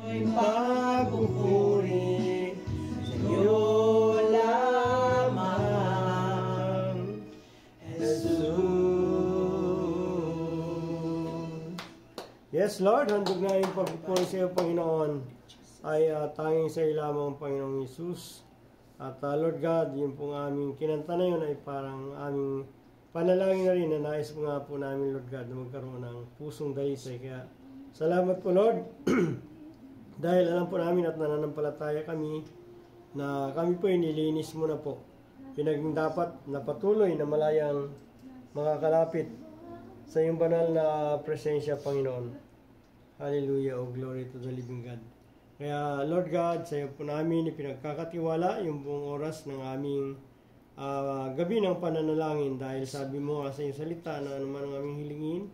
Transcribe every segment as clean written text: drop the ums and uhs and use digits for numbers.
Ay pagpupuri sa iyo lamang, Jesus. Yes, Lord, handog na yung pagpupuri sa iyo, Panginoon, ay tanging sa iyo lamang, Panginoong Jesus. At Lord God, yung pong aming kinanta na yun ay parang aming panalangin na rin na nais po nga po namin, Lord God, na magkaroon ng pusong dalisay. Kaya salamat po, Lord. Dahil alam po namin at nananampalataya kami na kami po ay nilinis mo na po. Pinaging dapat na patuloy na malayang makakalapit sa iyong banal na presensya, Panginoon. Hallelujah, o glory to the living God. Kaya Lord God, sa iyo po namin ipinagkakatiwala yung buong oras ng aming gabi ng pananalangin. Dahil sabi mo sa iyong salita na anuman ang aming hilingin,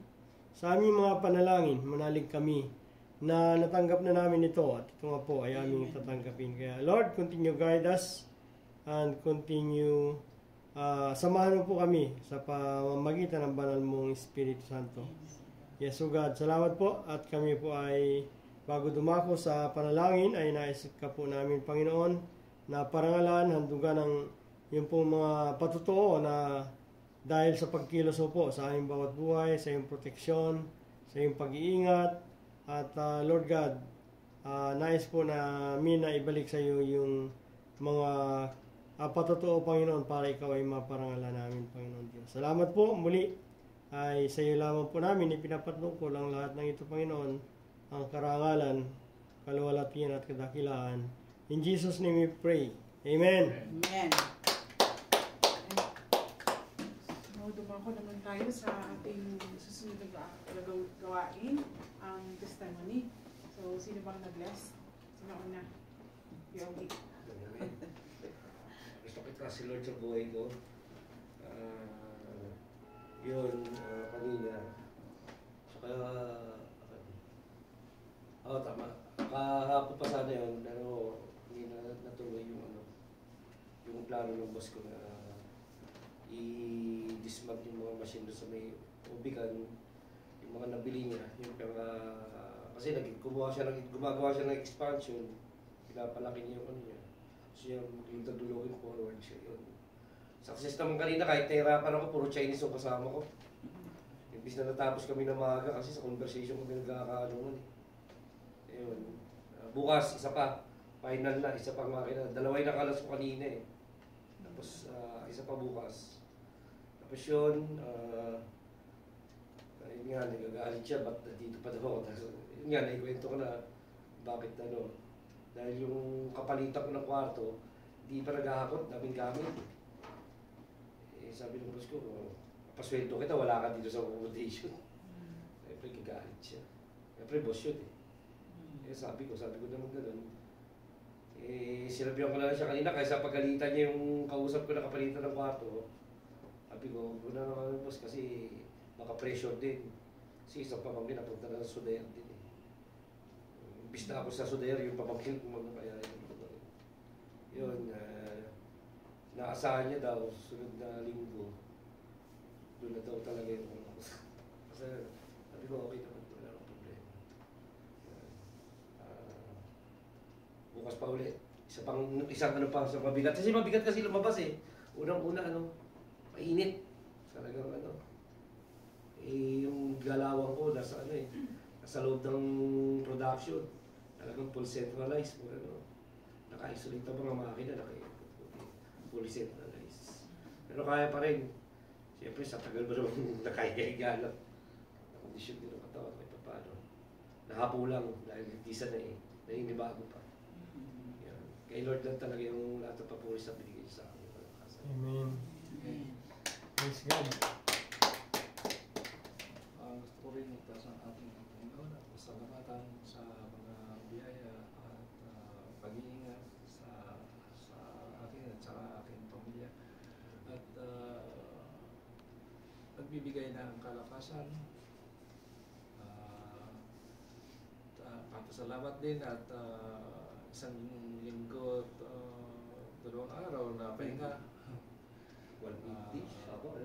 sa aming mga panalangin, manalig kami na natanggap na namin ito at ito nga po ay aming tatanggapin. Kaya Lord, continue guide us and continue samahan mo po kami sa pamamagitan ng banal mong Espiritu Santo. Yes, o God, salamat po at kami po ay bago dumako sa panalangin ay nais ka po namin, Panginoon, na parangalan, handugan ng yung po mga patutuo na dahil sa pagkilos mo po sa aming bawat buhay, sa iyong proteksyon, sa iyong pag-iingat. At Lord God, nais po namin na ibalik sa iyo yung mga patutuo, Panginoon, para ikaw ay maparangalan namin, Panginoon Diyos. Salamat po muli ay sa iyo lamang po namin ipinapatungkol ang lahat ng ito, Panginoon, ang karangalan, kaluwalhatian at kadakilaan. In Jesus' name we pray. Amen. Amen. Dumako naman tayo sa ating susunod na gawain, ang testimony. So, sino bang na-bless? Sino una? Yogi. Gusto kita si Lord sa buhay ko. Yun, kanina. Saka, tama. Kahapon pa sana yun, pero hindi na natuloy yung plano ng boss ko na i-dismount yung mga machine doon sa may ubikan, yung mga nabili niya, yung kasi gumagawa siya ng expansion, pinapalaki niya yung ano niya. So yung tagdulogin forward siya yun. Success naman kanina, kahit nahirapan ako, puro Chinese yung kasama ko. Imbis na natapos kami na maaga kasi sa conversation kami nagkakaanoon. Ayun. Bukas, isa pa, final na, isa pang makina. Dalawa yung nakalas ko kanina eh. Tapos isa pa bukas. Tapos yun, yun nga, nagagalit siya, ba't dito pa daw? Tapos yun nga, naikwento ko na bakit dahil yung kapalitan ko ng kwarto, hindi pa naghahakot, daming gamit. Sabi ng boss ko, pasweldo kita, wala ka dito sa accommodation. Siyempre, gagalit siya. Siyempre, boss yun sabi ko naman gano'n. Sinabihan ko na siya kanina, kaysa pagalitan niya yung kausap ko na kapalitan ng kwarto, sabi ko, huwag na naman boss kasi baka pressure din. Kasi isang pamangkin napunta na sa Sudair din Imbis na ako sa Sudair, yung pamangkin ko kaya yun, naasahan niya daw, sunod na linggo, doon na daw talaga yung kasi sabi ko, okay naman, wala akong problema. Bukas pa ulit. Isang ano pa sa mabigat. Kasi mabigat kasi lumabas Unang-una mainit. Talagang yung galawang ko nasa nasa loob ng production. Talagang full centralized. Naka-isolate ang mga makina, fully centralized. Pero kaya pa rin. Siyempre sa tagal mo naman nakahiga-higa lang. Nakondisyon din ang katawan kahit paano. Nahapo lang dahil hindi sanay naninibago pa. Kay Lord lang talaga yung lahat ng papulis na binigay sa akin. Amen. Praise God. Gusto ko rin itaas ang ating Panginoon at pasalamatan sa mga biyaya at pag-iingat sa akin at sa aking pamilya. At nagbibigay ng kalakasan. Papasalamat din at isang linggo at 2 araw na pahinga. 150 ako.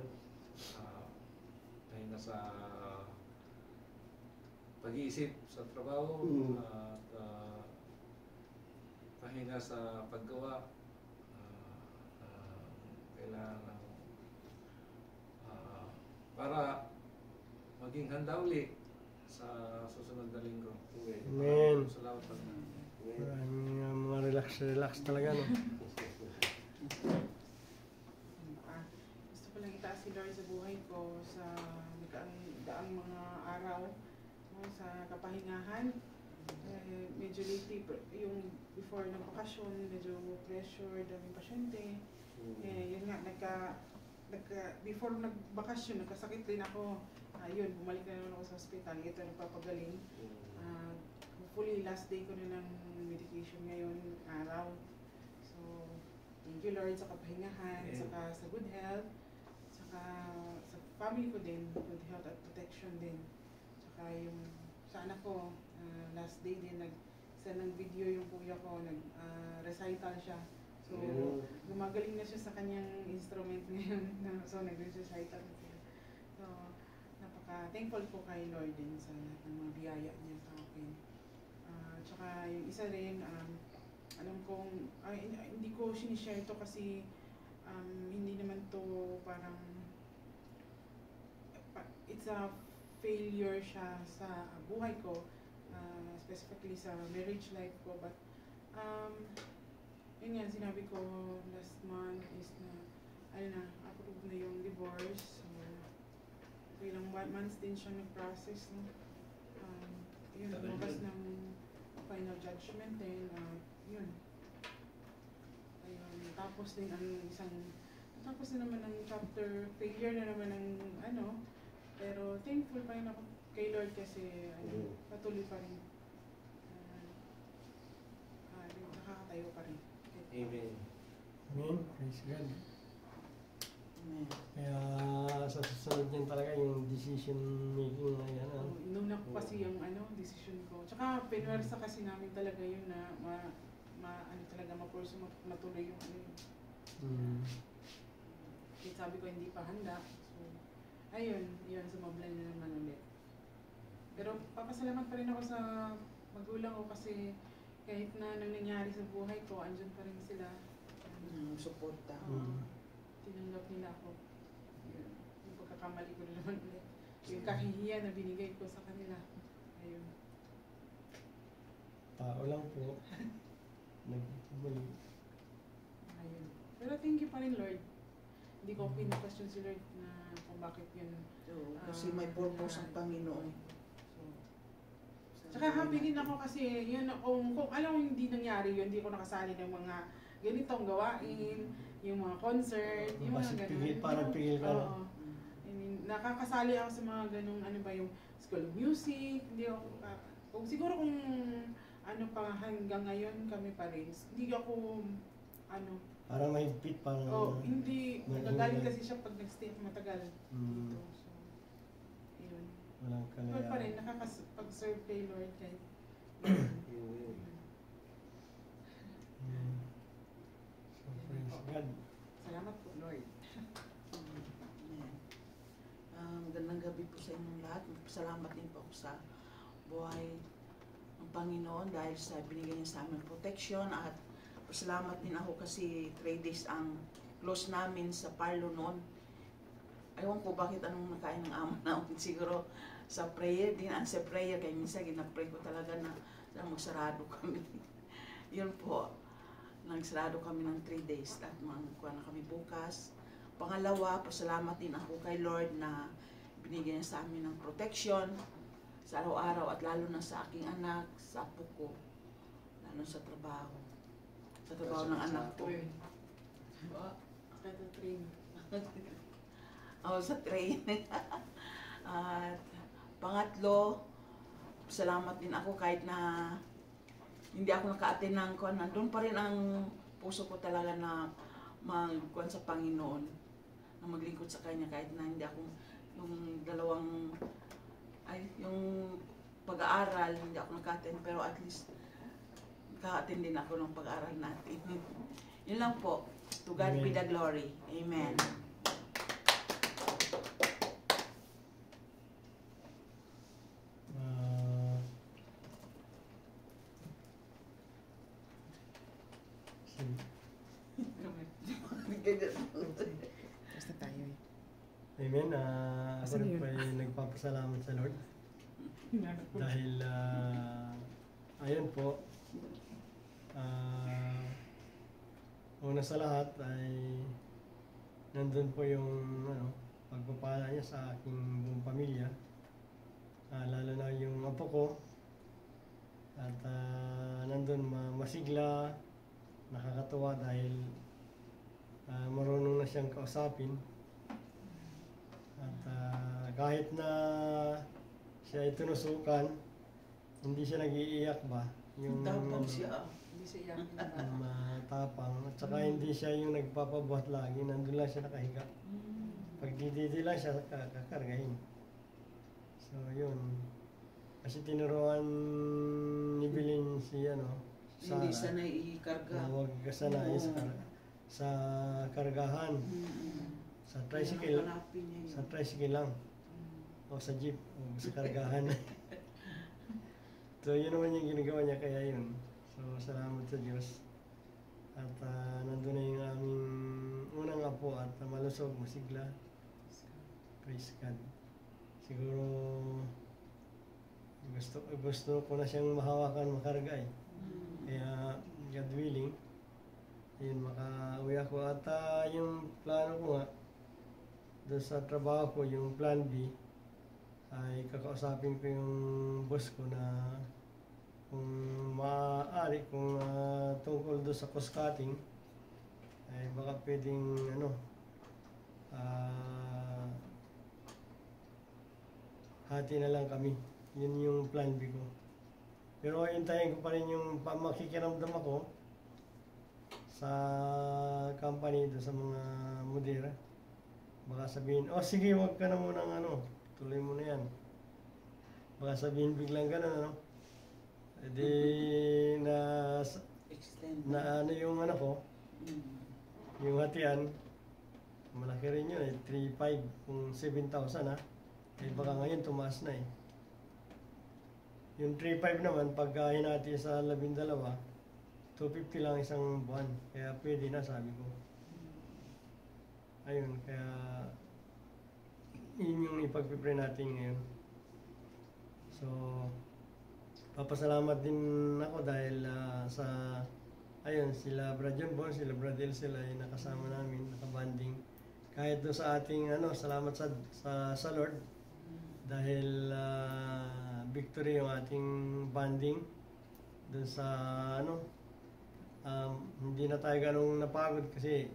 Pahinga sa pag-iisip sa trabaho at nga sa paggawa, kailangan para maging handa uli sa susunod na linggo. Amen. Salamat po. Maraming mga relax talaga, no? Gusto ko lang itaas si Lord sa buhay ko sa daang mga araw, no, sa kapahingahan. Medyo lately, yung before ng bakasyon, medyo pressure, daming pasyente. Yun nga, before nagbakasyon, nagkasakit din ako. Yun, bumalik na naman ako sa hospital. Ito nagpapagaling. Hopefully, last day ko na ng medication ngayon, araw. So, thank you Lord sa kapahingahan, saka sa good health, saka sa family ko din, good health at protection din. Saka yung sa anak ko, last day din, nag-send ng video yung kuya ko, nag-recital siya. So, gumagaling na siya sa kanyang instrument ngayon. So, nag-recital na siya. So, napaka-thankful ko kay Lord din sa lahat ng mga biyaya niya sa akin. Tsaka yung isa rin, alam kong, hindi ko sinishare to kasi hindi naman to parang, it's a failure siya sa buhay ko, specifically sa marriage life ko. But, yun nga, sinabi ko last month is na, approve na yung divorce. So, ilang months din siya nag-process, no? Yun, lumabas ng final judgment din, yun. Ayun, tapos din tapos na naman ang chapter, failure na naman ang pero thankful pa rin ako kay Lord kasi, patuloy pa rin. Nakakatayo pa rin. Amen. Amen. Praise God. Amen. Kaya sa susunod niyan talaga yung decision making na yan. Inuna ko kasi yung decision ko. Tsaka pinwersa kasi namin talaga yun na matuloy yung Kaya sabi ko hindi pa handa. So, ayun, sumablan na naman ulit. Pero papasalamat pa rin ako sa magulang ko kasi kahit na nang nangyari sa buhay ko, andyan pa rin sila. Suporta. Tinanggap nila ako. Yung pagkakamali ko na naman ulit. Yung kahihiyan na binigay ko sa kanila. Ayun. Tao lang po. Nagmali. Ayun. Pero thank you pa rin Lord. Hindi ko pina-question si Lord na kung bakit yun. Kasi may purpose ang Panginoon. Tsaka happy din ako kasi yun, kung alam mo hindi nangyari yun, hindi ko nakasali ng mga ganitong gawain, yung mga concert, yung mga ganun. Parang pigil ka. Oo. I mean, nakakasali ako sa mga ganung ba yung School of Music, hindi ako, siguro kung pa hanggang ngayon kami pa rin, hindi ako, parang may higpit, parang... hindi, nagagaling kasi siya pag nag-stay ako matagal dito. So, yun. Walang kalayaan. Lord pa rin, nakakapag-serve kay Lord kahit. So, praise God. Salamat po, Lord. Magandang gabi po sa inyong lahat. Salamat din po ako sa buhay ng Panginoon dahil sa binigay niya sa amin protection at salamat din ako kasi 3 days ang close namin sa parlo noon. Ayaw ko bakit anong nakain ng amo namin. Siguro sa prayer din, sa prayer, kaya minsan ginapray ko talaga na magsarado kami. Yun po, nagsarado kami ng 3 days at magkuha na kami bukas. Pangalawa, pasalamat din ako kay Lord na binigyan niya sa amin ng protection sa araw-araw at lalo na sa aking anak, sa apo ko, lalo sa trabaho. Sa trabaho ng anak ko. Sa train. Sa train. At pangatlo, salamat din ako kahit na hindi ako naka-attend ng kuwan. Nandun pa rin ang puso ko talaga na magkuhan sa Panginoon, na maglingkod sa Kanya kahit na hindi ako yung pag-aaral, hindi ako naka-attend, pero at least naka-attend din ako ng pag-aaral natin. Yun lang po. To God be the glory. Amen. Basta tayo eh. Amen. Ako Asan rin yun? po ay nagpapasalamat sa Lord. Dahil, ayun po, una sa lahat ay nandun po yung pagpapala niya sa aking buong pamilya. Lalo na yung apo ko. At nandun masigla, nakakatuwa dahil marunong na siyang kausapin. At kahit na siya ay tinusukan, hindi siya nag-iiyak ba? Yung Tapang siya. Hindi siya yakin na. matapang. At saka hindi siya yung nagpapabuhat lagi, nandun lang siya nakahiga. Pag dididi lang siya, kakargahin. So, yun. Kasi tinuruan ni Bilin si Hindi Sarah, sanay ikarga. na huwag kasanayin Oo. sa kargahan. Sa tricycle, Hanapin niya yun. sa tricycle lang. O sa jeep, o sa kargahan. So, yun naman yung ginagawa niya, kaya yun. So, salamat sa Diyos. At nandun na yung aming unang apo at malusog, masigla. Praise God. Siguro, gusto ko na siyang mahawakan, makarga eh. Kaya, God willing, yun, makauwi ako. At yung plano ko nga, doon sa trabaho ko, yung plan B, ay kakausapin ko yung boss ko na kung maaari, kung tungkol doon sa cost cutting, ay baka pwedeng hati na lang kami. Yun yung plan B ko. Pero hintayin ko pa rin yung makikiramdam ako sa company doon sa mga modera. Baka sabihin, sige, wag ka na muna tuloy mo na yan. Baka sabihin biglang gano'n, di Extend. na yung ko, yung hatian, malaki rin yun 3.5 kung 7,000 baka ngayon tumaas na Yung 3.5 naman, pagka hinati sa 12, 250 lang isang buwan. Kaya pwede na, sabi ko. Ayun, kaya yun yung ipagpipray natin ngayon. So, papasalamat din ako dahil sila Brad John Bon, sila Brad Elsel ay nakasama namin, nakabanding. Kahit doon sa ating salamat sa Lord dahil victory yung ating banding doon sa hindi na tayo ganong napagod kasi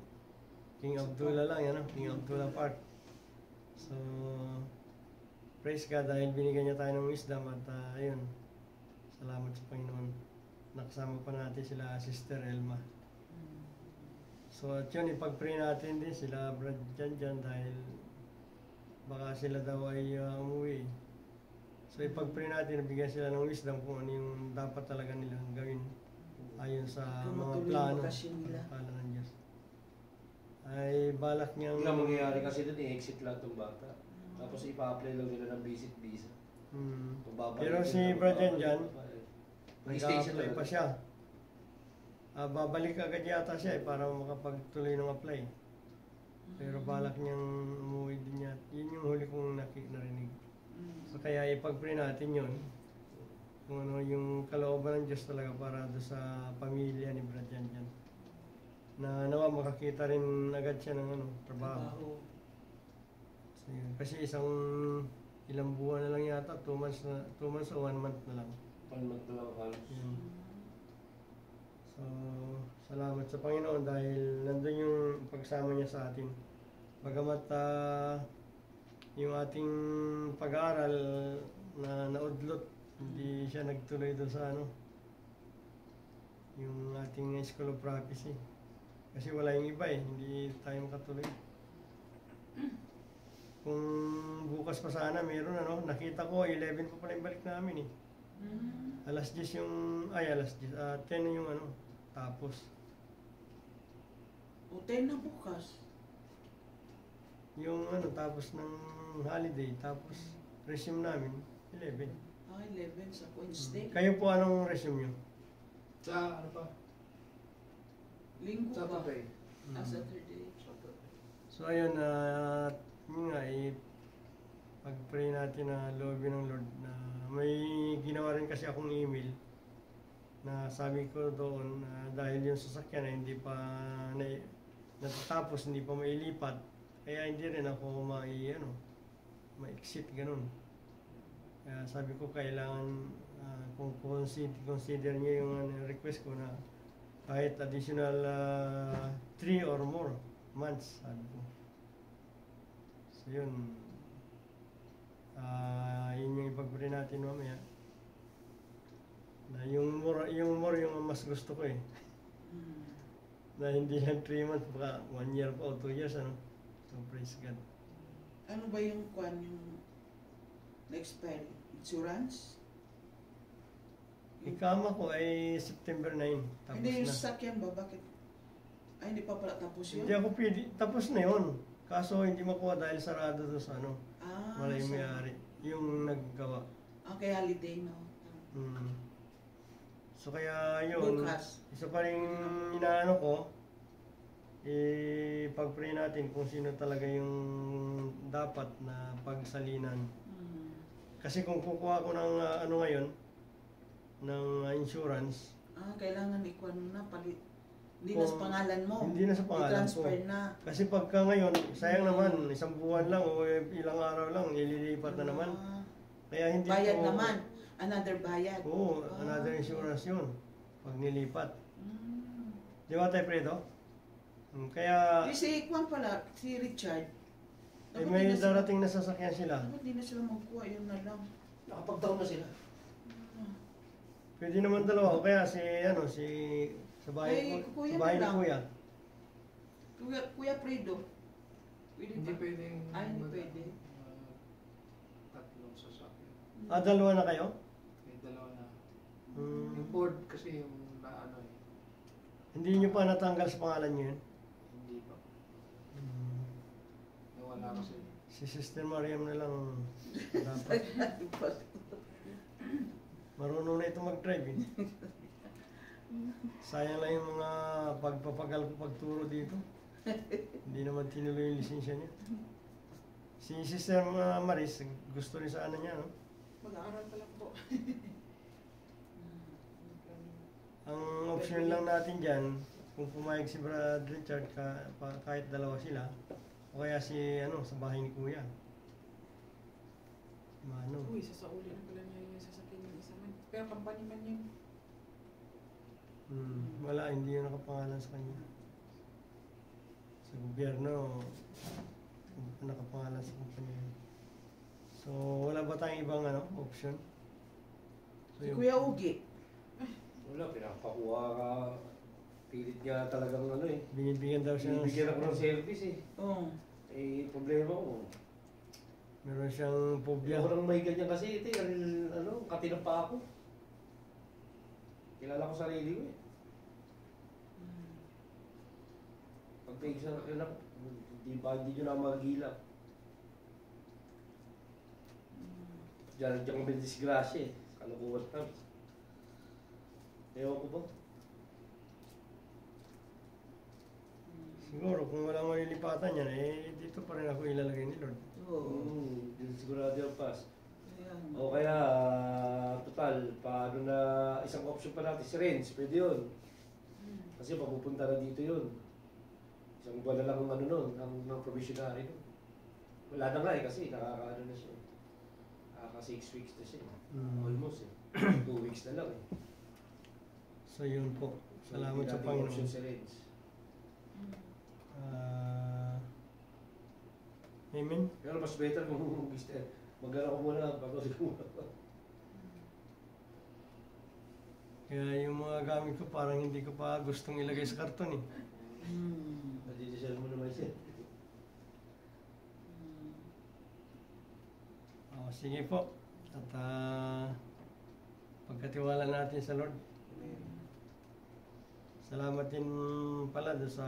King Abdullah lang King Abdullah Park. So, praise God dahil binigyan niya tayo ng wisdom at ayun, salamat sa Panginoon. Nakasama pa natin sila Sister Elma. So at yun, ipag-pray natin din sila Brad Jan dahil baka sila daw ay umuwi. So ipag-pray natin, nabigyan sila ng wisdom kung ano yung dapat talaga nilang gawin ayon sa mga Tumatuloy plano yung bakasyon nila. ng Diyos. Ay balak niyang Ang mangyayari kasi doon, i-exit lang itong bata. Tapos ipa-apply lang nila ng visit visa. Kung babalik Pero nila, si Brad Jan, mag-stay siya nag-apply talaga. pa siya. Babalik agad yata siya para makapagtuloy ng apply. Pero balak niyang umuwi din niya. Yun yung huli kong narinig. So kaya ipag-pray natin yun. Kung ano yung kalooban ng Diyos talaga para do sa pamilya ni Brad Jan. Na nawa makakita rin agad siya ng trabaho. So, yun. Kasi ilang buwan na lang yata, 2 months o 1 month na lang. 1 month na lang halos. Yun. So, salamat sa Panginoon dahil nandun yung pagsama niya sa atin. Bagamat yung ating pag-aaral na naudlot, hindi siya nagtuloy doon sa yung ating School of Prophecy. Kasi wala yung iba hindi tayo makatuloy. Kung bukas pa sana meron nakita ko 11 pa pala yung balik namin Alas 10 alas 10, 10 yung tapos. O 10 na bukas. Yung tapos ng holiday, tapos resume namin, 11. 11 sa Wednesday. Kayo po anong resume nyo? Sa ano pa? Linggo pa. Saturday. Saturday. So ayun, yun nga, pag-pray natin na loobin ng Lord na may ginawa rin kasi akong email na sabi ko doon dahil yung sasakyan na hindi pa natatapos, hindi pa mailipat, kaya hindi rin ako ma-exit ganun. Kaya sabi ko kailangan kung consider niyo yung request ko na kahit additional 3 or more months, sabi ko. So yun, yun yung ipag-pray natin mamaya. Na yung more yung mas gusto ko eh. Na hindi lang 3 months, baka 1 year pa o 2 years, ano. So praise God. Ano ba yung yung na-expire? Insurance? Ikama ko ay September 9, tapos Hindi, yung na. sasakyan ba? Bakit? Ay, hindi pa pala tapos yun? Hindi ako pwede, tapos na yun. Kaso hindi makuha dahil sarado doon sa malay so, may-ari. Yung naggawa. kay holiday, no? So kaya yun, Bukas. isa pa rin inaano ko, pag-pray natin kung sino talaga yung dapat na pagsalinan. Kasi kung kukuha ko ng ngayon, ng insurance, Kailangan ikuan mo na, palit. Hindi na sa pangalan mo. Hindi na sa pangalan ko. I-transfer na. Kasi pagka ngayon, sayang naman, 1 buwan lang o ilang araw lang, ililipat na naman. Kaya hindi Bayad ko, naman. Another bayad. Oo, another insurance yun. Pag nilipat. Di ba tayo, Fredo? Kaya, Si Kwan pala, si Richard. may darating na sasakyan sila. Dapat di na sila magkuha, yun na lang. Nakapag-down na sila. Pwede naman dalawa. O kaya sa bahay, Kuya sa bahay ni na lang. Kuya. Kuya Fredo. Pwede Hindi ba? pwedeng Hindi pwede. tatlong sasakyan. Dalawa na kayo? May dalawa na. Hmm. Yung board kasi yung naano eh. Hindi nyo pa natanggal sa pangalan nyo yun? Hindi pa. Hmm. Nawala kasi. Si Sister Mariam na lang dapat. Marunong na ito mag-drive eh. Sayang lang yung mga pagpapagal ko pagturo dito. Hindi naman tinuloy yung lisensya niya. Si Sister Maris, gusto rin sa ano niya, no? Mag-aaral pa lang po. Ang option lang natin dyan, kung pumayag si Brad Richard, kahit dalawa sila, o kaya sa bahay ni Kuya. Mano. Uy, sasauli na pala niya yung sasakyan ng isa man. Pero company man yun. Wala, hindi yun nakapangalan sa kanya. Sa gobyerno, nakapangalan sa kumpanya. So, wala ba tayong ibang option? So, Si Kuya Ugi. Wala, pinapakuha ka. Pilit niya talagang binibigyan daw siya Binibigyan ako ng service eh. Oo. Problema ko. meron siyang phobia. Ako nang may ganyan kasi ito katinang pa ako. Kilala ko sarili ko eh. Pag may isa na hindi nyo na magilap. Diyan kami disgrasya eh. Kalukuhan kami. Ewan ko ba? Siguro, kung walang malilipatan yan, dito pa rin ako ilalagay ni Lord. Oo. Hindi sigurado yung pass. Ayan. O kaya, total, paano na isang option pa natin si Renz, pwede yun. Kasi papupunta na dito yun. Isang buwan na lang ang provisionary nun. Wala na nga eh, kasi nakakaano na siya. Nakaka 6 weeks na siya. Almost eh. 2 weeks na lang eh. So yun po. Salamat Hindi sa natin Panginoon. option si Renz. Amen. Pero mas better kung mag-ala ko muna bago siguro. Kaya yung mga gamit ko parang hindi ko pa gustong ilagay sa karton eh. Nadidisal mo naman siya. Sige po. At pagkatiwala natin sa Lord. Salamat din pala doon sa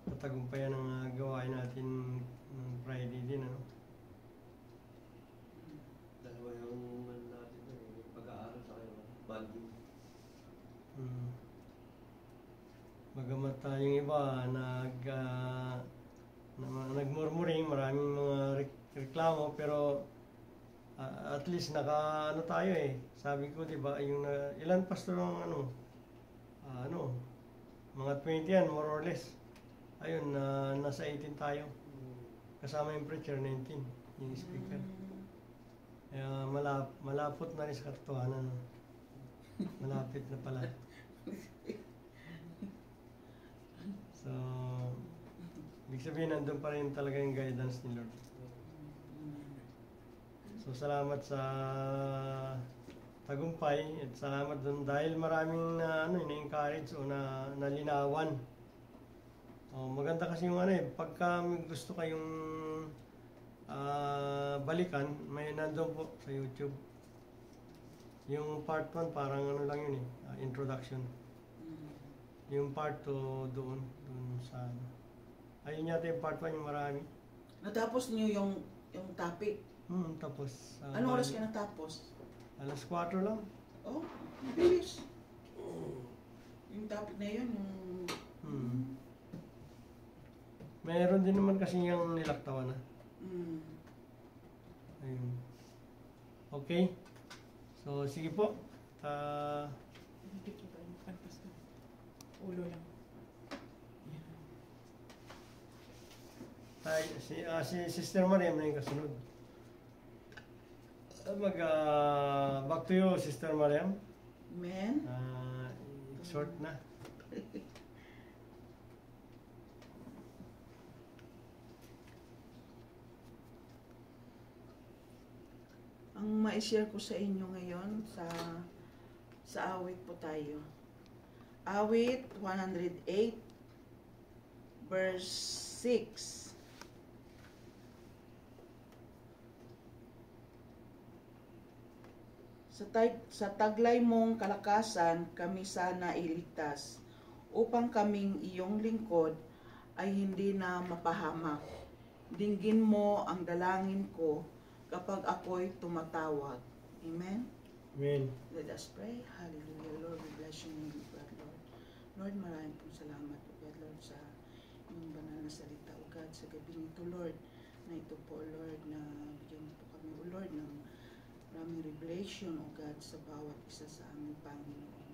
patagumpayan ng gawain natin ng Friday din. Dalawa yung natin pag-aaral sa kayo. Banding. Bagamat yung iba nagmurmuring, maraming mga reklamo, pero at least naka ano tayo eh. Sabi ko, di ba, yung ilan pastor ng mga 20 yan, more or less. Ayun, nasa 18 tayo. Kasama yung preacher, 19, yung speaker. Kaya malapot na rin sa katotohanan. Malapit na pala. So, ibig sabihin, nandun pa rin talaga yung guidance ni Lord. So, salamat sa tagumpay at salamat dun dahil maraming na-encourage o nalinawan. Maganda kasi yung pagka gusto kayong balikan, may nandun po sa YouTube. Yung part 1 parang lang yun introduction. Yung part 2 doon sa ayun yata yung part 1 yung marami. Natapos niyo yung topic? Tapos. Anong oras ka natapos? Alas 4 lang. Oh, bilis. Yung topic na yun, Meron din naman kasi yung nilaktawan na. Ayun. Okay. So, sige po. Ulo lang. Si Sister Mariam na yung kasunod. Back to you, Sister Mariam. Amen. Short na. Ang ma-share ko sa inyo ngayon sa awit po tayo. Awit 108 verse 6. Sa taglay mong kalakasan kami sana iligtas, upang kaming iyong lingkod ay hindi na mapahamak. Dinggin mo ang dalangin ko kapag ako'y tumatawag. Amen? Amen. Let us pray. Hallelujah. Lord, we bless your name, God, Lord. Lord, maraming pong salamat, O God, Lord, sa inyong banal na salita, O God, sa gabi nito, Lord, na ito po, Lord, na bigyan mo po kami, O Lord, ng maraming revelation, O God, sa bawat isa sa aming Panginoon.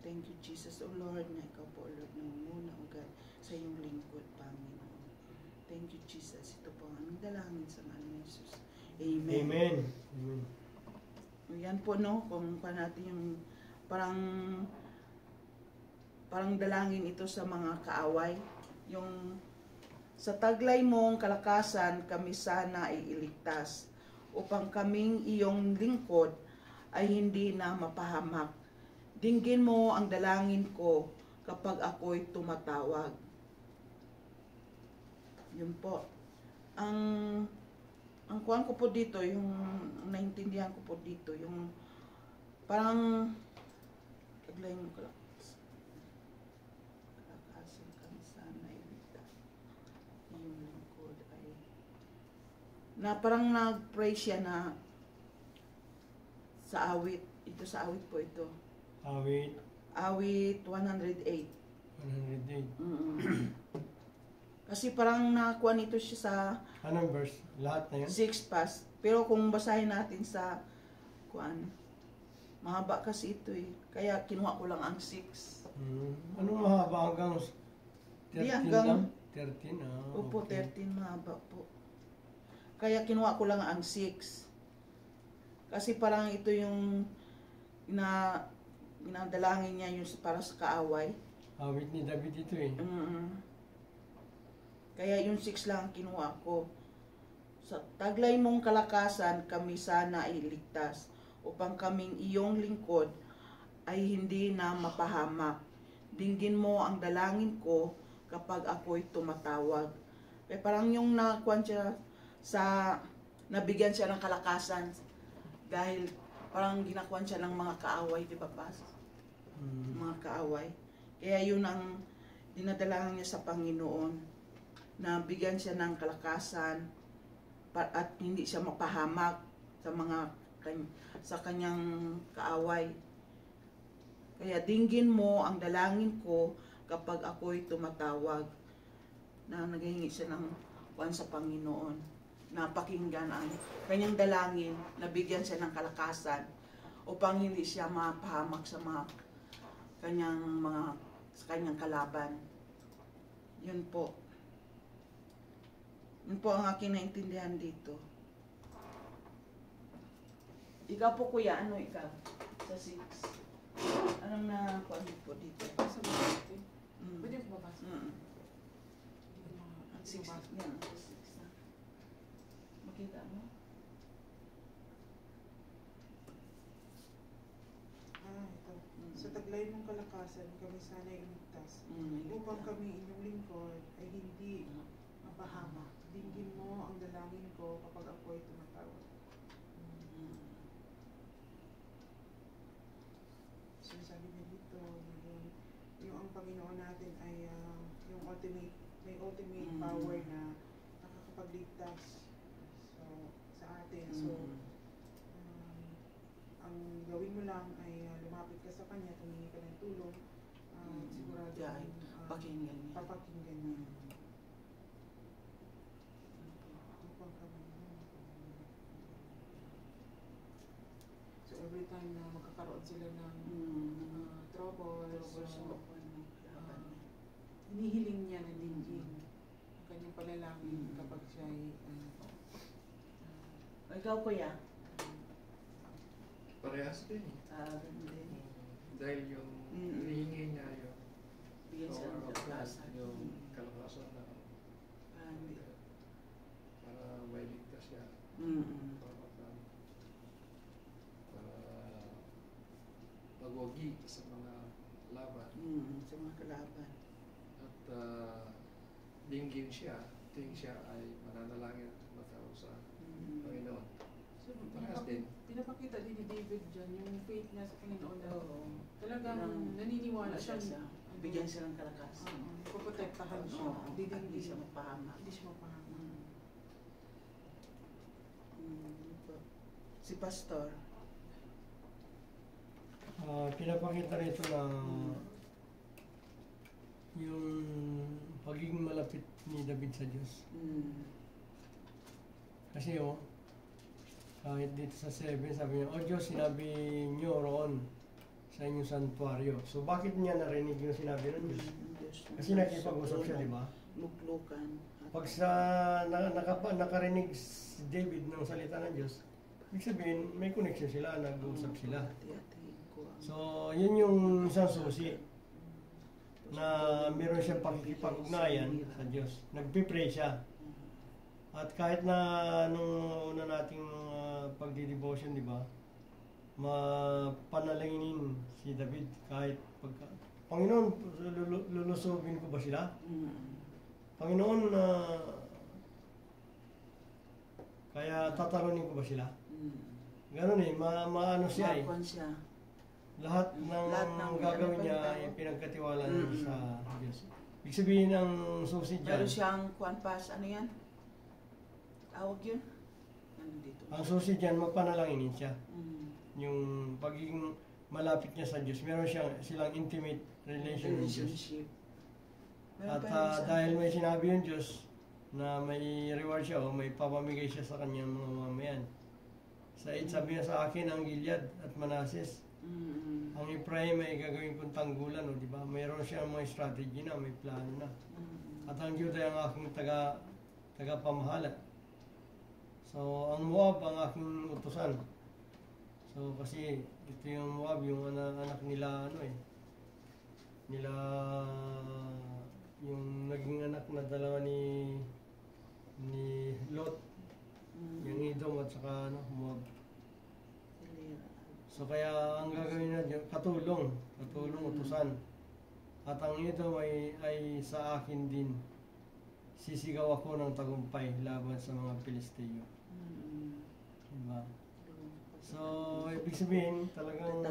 Thank you, Jesus, O Lord, na ikaw po, Lord, nangunguna, O God, sa iyong lingkod, Panginoon. Thank you, Jesus. Ito po ang aming dalangin sa ngalan ni Jesus. Amen. Amen. Amen. Yan po, no, kung pa natin yung parang dalangin ito sa mga kaaway. Yung sa taglay mong kalakasan kami sana ay iligtas, upang kaming iyong lingkod ay hindi na mapahamak. Dinggin mo ang dalangin ko kapag ako'y tumatawag. Yun po. Ang kuhaan ko po dito, yung naintindihan ko po dito, yung parang taglay mong kalakasan kami sana iligtas. Iyong lingkod ay na parang nag-pray siya na sa awit. Ito sa awit po ito. Awit. Awit 108. 108. Kasi parang nakakuha nito siya sa Anong verse? Lahat na yun? 6 pas. Pero kung basahin natin sa kuan, mahaba kasi ito eh. Kaya kinuha ko lang ang 6. Anong mahaba hanggang 13 Di, hanggang- lang? 13, Opo, okay. 13 mahaba po. Kaya kinuha ko lang ang 6. Kasi parang ito yung inadalangin niya yung para sa kaaway. Awit ni David ito eh. Kaya yung 6 lang kinuha ko. Sa taglay mong kalakasan kami sana ay iligtas, upang kaming iyong lingkod ay hindi na mapahamak. Dinggin mo ang dalangin ko kapag ako'y tumatawag. Kaya parang yung nakuan siya nabigyan siya ng kalakasan dahil parang ginakuan siya ng mga kaaway, di ba, Pas? Mga kaaway. Kaya yun ang dinadalahan niya sa Panginoon, na bigyan siya ng kalakasan at hindi siya mapahamak sa kanyang kaaway. Kaya dinggin mo ang dalangin ko kapag ako'y tumatawag, na naghihingi siya ng kuwan sa Panginoon, na pakinggan ang kanyang dalangin, nabigyan siya ng kalakasan upang hindi siya mapahamak sa sa kanyang kalaban. Yun po. Yun po ang aking naintindihan dito. Ikaw po kuya, ano ikaw? Sa 6. Anong na kuwan po dito? Basa mo natin. Mm. Pwede mo babasa? Mm. Ang 6 yan, 6 na. Makita mo? Ito. Sa taglay mong kalakasan, kami sana'y iligtas. Mm, Upang kami inyong lingkod ay hindi mapahamak. Dinggin mo ang dalangin ko kapag ako'y tumatawag. So sabi niya dito, yung ang Panginoon natin ay yung may ultimate power na nakakapagligtas sa atin. So, ang gawin mo lang ay lumapit ka sa Kanya, tumingi ka ng tulong, sigurado pakinggan niya. papakinggan niya. Upang kami. So every time na magkakaroon sila ng trouble, so, hinihiling niya na dinggin ang kanyang panalangin kapag siya ay Ikaw kuya? Parehas din. Ganun din. Dahil yung hinihingi niya yung Bigyan siya ng kalakasan. yung kalakasan na Grabe. para mailigtas siya. Para magwagi sa mga laban. Sa mga kalaban. At dinggin siya, tuwing siya ay mananalangin at tumatawag sa Panginoon. So, Parehas din. pinapakita din ni David dyan yung faith niya sa Panginoon na Oo. talagang naniniwala siya. Bigyan siya ng kalakasan. Puprotektahan siya. Oo. Hindi siya mapahamak. Hindi siya mapahamak. Si Pastor. Pinapakita rito na yung pagiging malapit ni David sa Diyos. Kasi kahit dito sa 7, sabi niya, O Diyos, sinabi niyo roon sa inyong santuaryo. So bakit niya narinig yung sinabi ng Diyos? Kasi nakipag-usap siya, di ba? Luklukan. Pag sa nakarinig si David ng salita ng Diyos, ibig sabihin, may connection sila, nag-uusap sila. So, yun yung isang susi na meron siyang pakikipag-ugnayan sa Diyos. Nagpipray siya. At kahit na nung una nating pagdi-devotion, di ba, mapanalanginin si David kahit pagka, Panginoon, lulusobin ko ba sila? Panginoon, kaya tatalunin ko ba sila? Ganun maano siya eh. Lahat ng gagawin niya ay pinagkatiwala niya sa Diyos. Ibig sabihin ang susi dyan. Meron siyang kuwan pas, ano yan? Tawag yun? Nandito. Ang susi dyan, mapanalanginin siya. Yung pagiging malapit niya sa Diyos, meron silang intimate relationship. At dahil may sinabi yung Diyos na may reward siya o may papamigay siya sa kanyang mga mamayan. Sabi niya sa akin ang Gilead at Manases. Ang Ephraim ay gagawin kong tanggulan, di ba? Mayroon siyang mga strategy na, may plano na. At ang Judah ay ang aking tagapamahala. So, ang Moab ang aking utusan. So, kasi ito yung Moab, yung anak nila, yung naging anak na dalawa ni Lot, yung Edom at saka Moab. So kaya ang gagawin natin, katulong utusan. At ang Edom ay sa akin din. Sisigaw ako ng tagumpay laban sa mga Pilisteo. Diba? So, ibig sabihin, talagang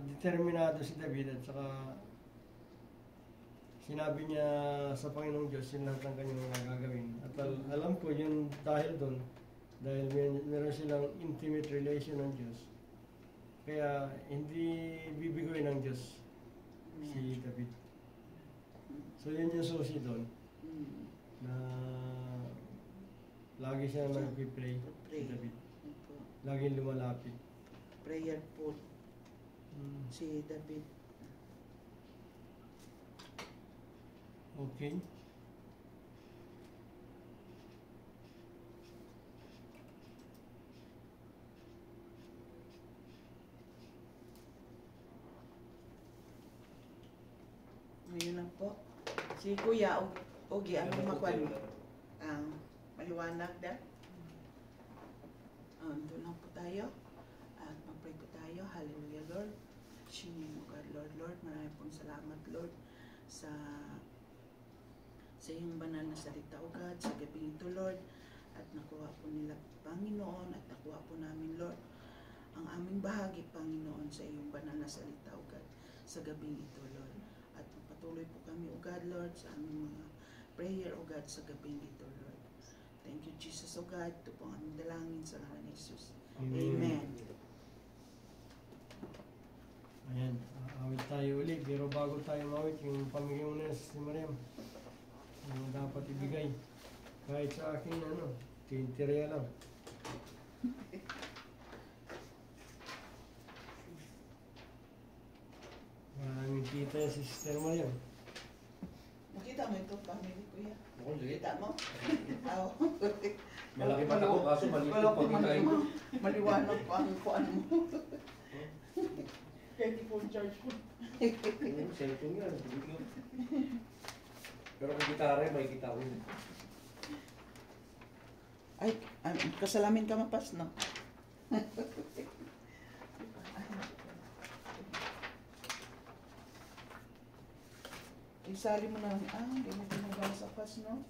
determinado si David at saka sinabi niya sa Panginoong Diyos yung lahat ng kanyang mga gagawin. At alam ko yun dahil doon, dahil meron silang intimate relation ng Diyos. Kaya hindi bibigoy ng Diyos So yun yung susi doon. Na lagi siya nag-pray si David. Lagi lumalapit. Prayer po si David. Okay. Ngayon lang po. Si Kuya, Ogi, ano makuha mo? Maliwanag na. Doon lang po tayo. At mag-pray po tayo. Hallelujah, Lord. Singin mo God, Lord. Lord, marami pong salamat, Lord, sa iyong banal na salita, O God, sa gabi ito, Lord. At nakuha po nila, Panginoon, at nakuha po namin, Lord, ang aming bahagi, Panginoon, sa iyong banal na salita, O God, sa gabi ito, Lord. At patuloy po kami, O God, Lord, sa aming mga prayer, O God, sa gabi ito, Lord. Thank you, Jesus, O God. Ito po ang aming dalangin sa ngalan ni Jesus. Amen. Ayan, awit tayo uli. Pero bago tayo mawit, yung pamigay mo na si Mariam, yung dapat ibigay. Kahit sa akin, tintirya lang. Maraming kita yan si Sister Mariam. Nakita mo ito, family ko yan. Ako, sige. Kita mo? Oo. Malaki mata ko, kaso maliit yung pagkitahin ko. Maliwanag ko ang kuan mo. Kahit i-phone charge mo. Cellphone yan. Pero kung gitara, may kita ko yun. Ay, kasalamin ka mapas, no? Isali mo na lang, hindi mo ginagawa sa pas, no?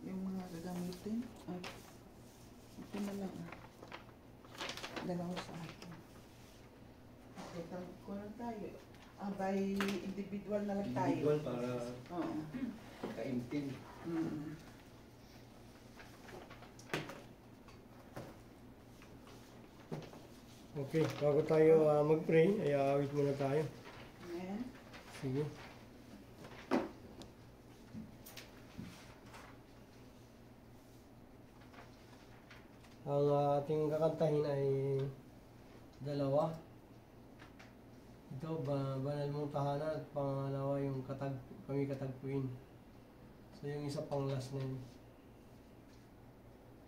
Yung mga gagamitin. Ay, ito na lang, dalawa sa akin. Okay, ko lang tayo. By individual na lang tayo. Individual para Oo. kaimtin. Okay, bago tayo mag-pray, ay awit muna tayo. Amen. Sige. Ang ating kakantahin ay dalawa. Ito, banal mong tahanan at pangalawa yung kami katagpuin. So yung isa pang last na yun.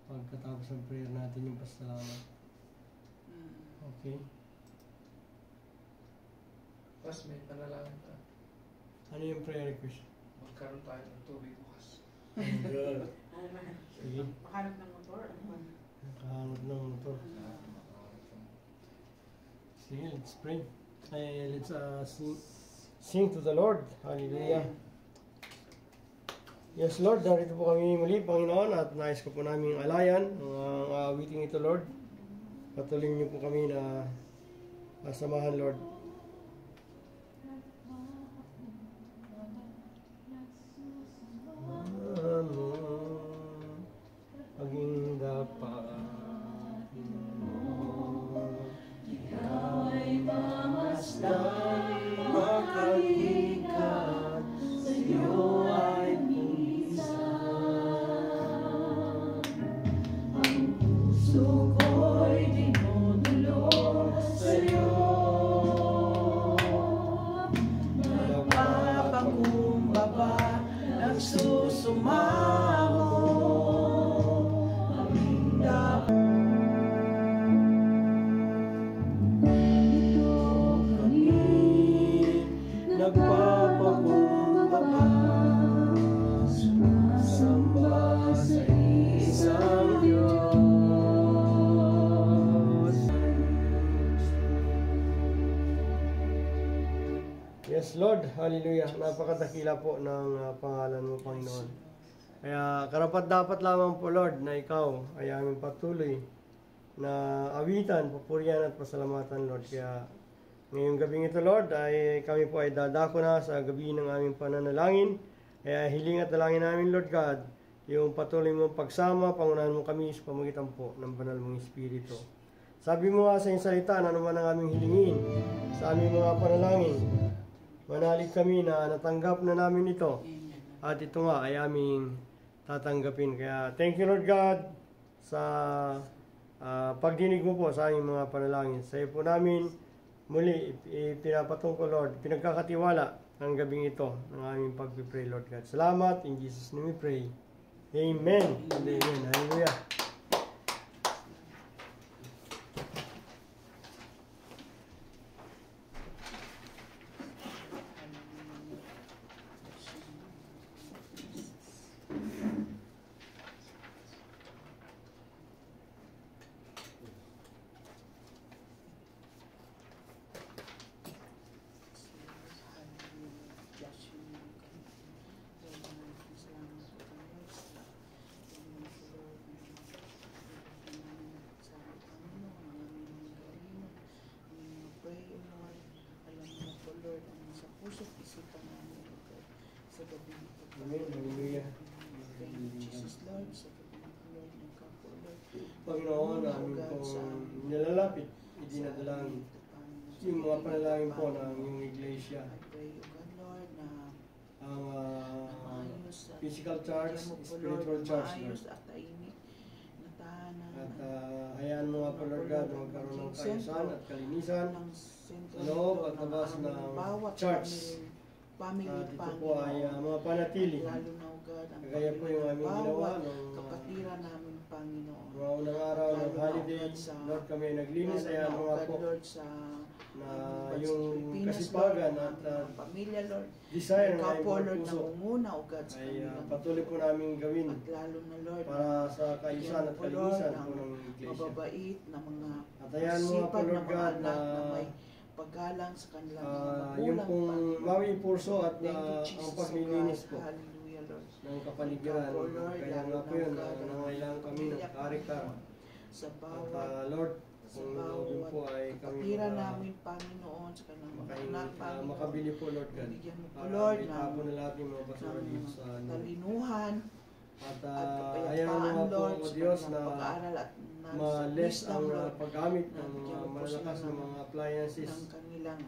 Pagkatapos ng prayer natin yung pasalamat. Okay. Tapos may panalangin pa. Ano yung prayer request? Magkaroon tayo ng tubig bukas. Sige. Makahanap ng motor. Nakahanap ng motor. Sige, let's pray. Let's sing to the Lord. Hallelujah. Yes, Lord, narito po kami muli, Panginoon, at nais ko po namin alayan ang awiting ito, Lord. Patuloy niyo po kami na samahan, Lord. Paging dapat ika'y pamasdan, makalikat sa iyo ay pumisan. Ang puso ko'y dinudulog sa iyo, nagpapakumbaba, nagsusumamo. Nagpapakumbaba, sumasamba sa isang Diyos. Yes, Lord. Hallelujah. Napakadakila po ng pangalan mo, Panginoon. Kaya karapat dapat lamang po, Lord, na ikaw ay aming patuloy na awitan, papurihan at pasalamatan, Lord. Kaya ngayong gabing ito, Lord, ay kami po ay dadako na sa gabi ng aming pananalangin. Kaya hiling at dalangin namin, Lord God, yung patuloy mong pagsama, pangunahan mo kami sa pamagitan po ng banal mong Espiritu. Sabi mo nga sa iyong salita na naman ang aming hilingin sa aming mga panalangin. Manalig kami na natanggap na namin ito. at ito nga ay aming tatanggapin. Kaya thank you Lord God sa pagdinig mo po sa aming mga panalangin. Sa iyo po namin muli ipinapatong ko Lord, pinagkakatiwala ng gabing ito ng aming pagpipray Lord God. Salamat, in Jesus' name we pray. Amen. Amen. Hallelujah. Amen. Hallelujah. Panginoon, namin pong nilalapit, idinadalangin yung mga panalangin po ng iyong iglesia. Ang physical church, spiritual church, Lord. At hayaan mo nga po, Lord God, na magkaroon ng kaayusan at kalinisan sa loob at labas ng church. At ito po ay mapanatili. Kagaya po yung aming ginawa nung kapatiran namin, Panginoon. mga unang araw ng holiday, Lord, kami naglinis. Hayaan mo nga po na yung kasipagan at pamilya, Lord. desire ng Ikaw po, aming Lord, puso nangunguna, O God, sa ay kanilang patuloy po namin gawin at lalo na, Lord, para sa kaayusan at kalinisan po ng iglesia. mababait na mga At hayaan mo nga po, masipag na Lord mga God, anak na na may paggalang sa kanilang mga yung magulang, pong Panginoon. mawi purso at Thank you, ang Jesus, O paglilinis God. po Hallelujah, Lord. ng kapaligiran. Ikaw po, Lord, Kaya lalo nga po na, yun, O God, ang nangailangan kami ng pamilya, kariktar. Panginoon, sa At bawat Lord, sa kung yun po bawat ay kami kapatira namin, Panginoon, sa kanilang mga anak, Panginoon. makabili po, Lord God. Bigyan mo po, Para Lord, itapon na lahat yung mga basura ng dito sa ano. talinuhan At at ayaw mo kapayapaan, nga po, Lord, O sa Diyos, kanilang na pag-aaral at ma-less ang Lord, paggamit na ng bigyan mo po malalakas sila na mga appliances ng kanilang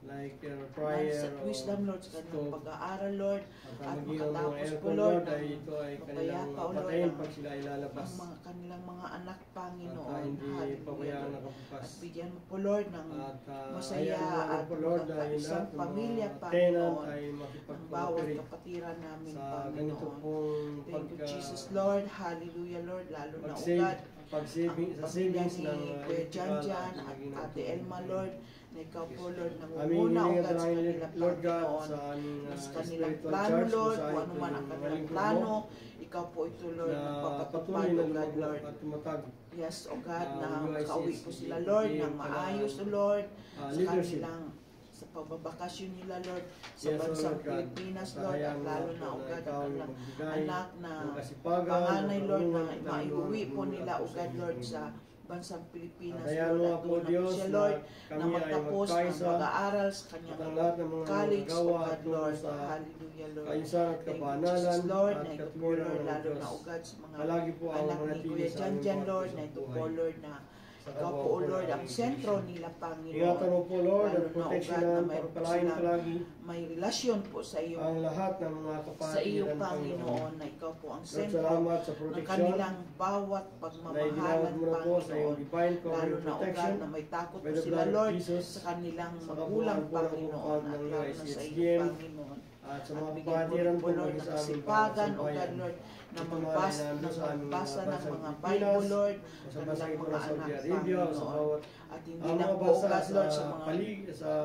like fryer sa wisdom, Lord, sa kanilang stove. pag-aaral, Lord, At at maging ang mga makatapos po, aircon, Lord, Lord, ay ito ay kanilang mapayapa, O Lord, patayin ang- pag sila ay lalabas. ang mga kanilang mga anak, At Panginoon. hindi Hallelujah, pabayaan Lord. nakabukas. At bigyan mo po, Lord, ng At masaya hayaan mo at po, Lord, na yung isang lahat ng pamilya, mga tenant Panginoon, ay ng bawat makipag-cooperate kapatiran namin, sa ganito Panginoon. pong Thank you, Jesus, Lord. Hallelujah, Lord. Lalo na, O pag-save, God, pag-saving, ang sa pamilya savings ni ng Kuya electrical Janjan at at naging Ate Elma, Lord, na ikaw po, Lord, Aming nangunguna, O hiningan God, sa tayo, kanila, Lord God, Panginoon. sa aming Sa kanilang spiritual plano, church, Lord, saan kung ano ito man ang yung kanilang malingkod plano, mo, ikaw po ito, Lord, na magpapatupad, patuloy O na God, lumabog Lord. at tumatag. Yes, O God, na UICS, makauwi po sila, PTA, Lord, ng maayos, O Lord, sa leadership. kanilang sa pagbabakasyon nila, Lord, sa Yes, O bansang Lord God. Pilipinas, At Lord, at hayaan mo lalo po na, O na God, ikaw ang yung kanilang magbigay anak na ng kasipagan, panganay, ng Lord, na karunungan, maiuwi po ng nila, O sa God, Lord, Panginoon. sa bansang Pilipinas, At hayaan Lord, mo nga at po, doon na po Diyos, siya, na Lord, na kami ay magtapos ng magkaisa pag-aaral sa at kanyang ang lahat ng mga college, O gawa God, at tungo Lord. sa Hallelujah, Lord. kaayusan at Thank you, kabanalan Jesus, Lord, at na ito po, katuwiran Lord, ng lalo Diyos. na, O God, sa mga Palagi po ang anak ni manatili Kuya sa aming Janjan, mga Lord, na pusong ito po, buhay. Lord, na Sa ikaw kabuuan po, po Lord, ng ang aming sentro iglesia. nila, Panginoon. Ingatan mo po, Lord, Lalo at na, O God, na proteksyonan, mayroon po pagpalain silang palagi may relasyon po sa iyo, ang lahat ng mga sa iyo, kapatiran, Panginoon, na ikaw po ang Lord, sentro salamat sa ng proteksyon kanilang bawat na pagmamahalan, iginawad mo na po sa iyong Panginoon. divine Lalo covering na, O God, protection na may takot by po the sila, blood of Lord, Jesus sa kanilang sa magulang, kabuuan po ng Panginoon, upad at ng lalo na sa iyo, UICSGM Panginoon. at sa At mga bigyan mo kapatiran rin po po, Lord, maging ng sa aming kasipagan, O God, bayan. Lord, na Ito magbasa man ay nandun sa aming ng bansang mga Pilipinas, Bible, Lord, o sa bansang kanilang ito mga ng Saudi anak, Arabia, o sa Panginoon. bawat At hindi ang lang mga po, O bansa God, Lord, sa sa mga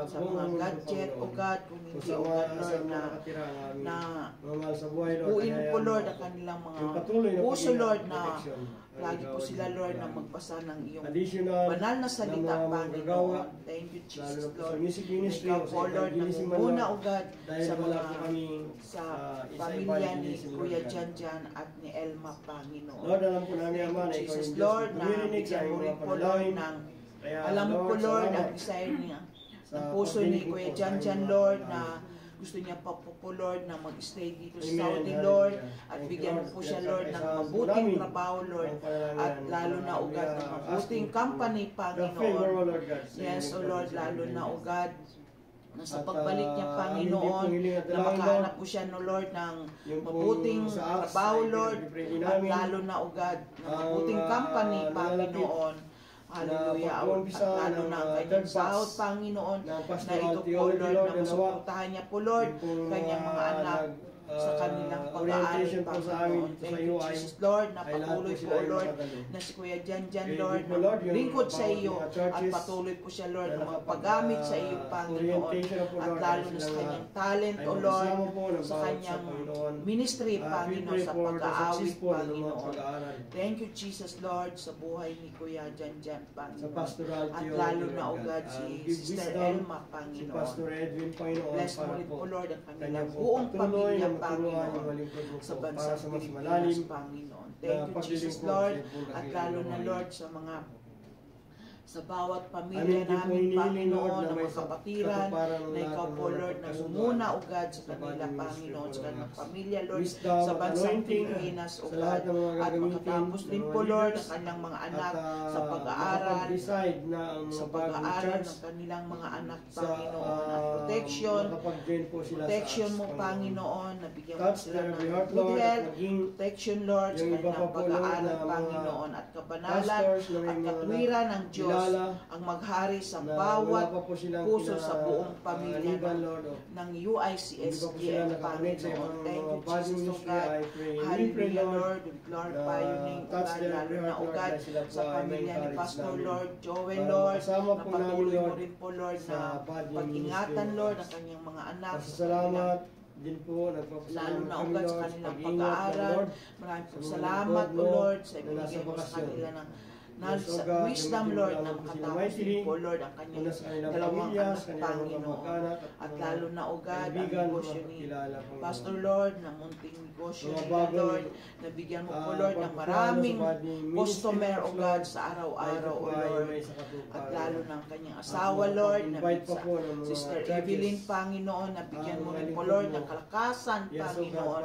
sa buong mundo, gadget, O Panginoon. God, kung O hindi, sa O mga God, sa Lord, mga nakatira ang aming na mga mahal sa buhay, Lord. buuin mo po, hayaan Lord, mo ang kanilang mga yung patuloy na puso, pag-ingat Lord, at na proteksyon. lagi po Ang sila, ikaw Lord, ay na magbasa ng iyong additional banal na salita, na mga manggagawa, Panginoon. Thank you, lalo Jesus, na po sa Lord. music ministry Ikaw o po, sa Lord, evangelism man, nangunguna, Lord. O God, Dahil sa wala mga po kami sa isa pamilya ni evangelism, Lord Kuya God. Janjan at ni Elma, Panginoon. Lord, alam po namin, Thank Ama, you, na ikaw Jesus, yung Diyos Lord, na na tumirinig sa bigyan mo aming rin mga po, Lord, panalangin. ng Kaya, alam mo po, Lord, salamat ang desire niya, sa ng puso ni pagdinig mo Kuya po sa Janjan, aming mga Lord, na panalangin. gusto niya pa po, Lord, na mag-stay dito sa Amen. Saudi, Hallelujah. Lord, at Thank you, bigyan mo Lord. po siya, Yes, Lord, sir. ng Sa mabuting namin, trabaho, Lord, ang panalangin at namin, lalo na, O we God, are ng asking mabuting for company, the favor, Panginoon. Lord God, sa Yes, inyo, O Lord, lalo na, O God, na sa pagbalik niya, Panginoon, na makahanap po siya, no Lord, ng mabuting trabaho, Lord, at lalo na ugad, ng mabuting company, Panginoon. Hallelujah. At lalo na ang kanyang sahod, Panginoon, na ito po, Lord, na masuportahan niya po, Lord, kanyang mga anak sa kanilang pag-aaral, Panginoon. Thank you, Jesus, Lord, na patuloy po, Lord, na si Kuya Jan, Lord, na lingkod sa iyo, at patuloy po siya, Lord, na magpagamit sa iyo, Panginoon, at lalo na sa kanyang talent, O Lord, sa kanyang ministry, Panginoon, sa pag-aawit, Panginoon. Thank you, Jesus, Lord, sa buhay ni Kuya Jan, Panginoon, at lalo na ugad si Sister Elma, Panginoon. Bless mo rin po, Lord, ang kanilang buong pamilya, Panginoon, sa bansang Pilipinas, Panginoon. Thank you, Jesus, Lord, at lalo na, Lord, sa bawat pamilya namin, Panginoon, ng mga kapatiran, na ikaw po, Lord, na umuna ugad sa kanila, Panginoon, sa kanilang pamilya, Lord, sa bansang Pilipinas, ugad, at makatapos din po, Lord, ang kanilang mga anak sa pag-aaral, ng kanilang mga anak, Panginoon, at protection mo, Panginoon, nabigyan mo sila ng good health, protection, Lord, sa kanilang pag-aaral, Panginoon, at kabanalan, at katwiran ng Diyos, ang maghari sa bawat puso sa buong pamilya ng UICSGM, Panginoon. Thank you, Jesus, O God. Hallelujah, Lord. We glorify your name, O God, lalo na, O God, sa pamilya ni Pastor, Lord, Joel, Lord, na patuloy mo rin po, Lord, na pag-ingatan, Lord, ang kanyang mga anak. Salamat din po, lalo na ugad sa kanilang pag-aaral. Maraming po salamat, O Lord, sa ibigay mo sa kanila ng sa wisdom, Lord, na makatapos din po, Lord, ang kanyang dalawang anak, Panginoon. At lalo na, O God, ang negosyo ni Pastor, Lord, na munting negosyo nila, Lord, nabigyan mo po, Lord, ng maraming customer, O God, sa araw-araw, O Lord. At lalo na ang kanyang asawa, Lord, na Sister Evelyn, Panginoon, nabigyan mo rin po, Lord, ng kalakasan, Panginoon,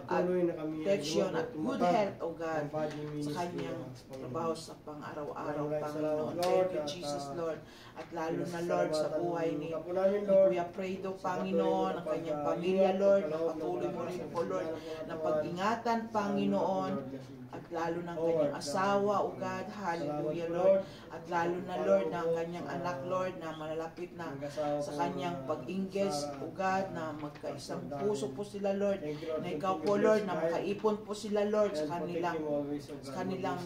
at protection at good health, O God, sa kanyang trabaho sa pang-araw-araw, Panginoon. Thank you, Jesus, Lord. At lalo na, Lord, sa buhay ni Kuya Fredo, Panginoon, ang kanyang pamilya, Lord, na patuloy mo rin po, Lord, na pag-ingatan, Panginoon, at lalo na ang kanyang asawa, O God, hallelujah, Lord, at lalo na, Lord, na ang kanyang anak, Lord, na malalapit na sa kanyang pag-ingges, O God, na magkaisang puso po sila, Lord, na ikaw po, Lord, na makaipon po sila, Lord, sa kanilang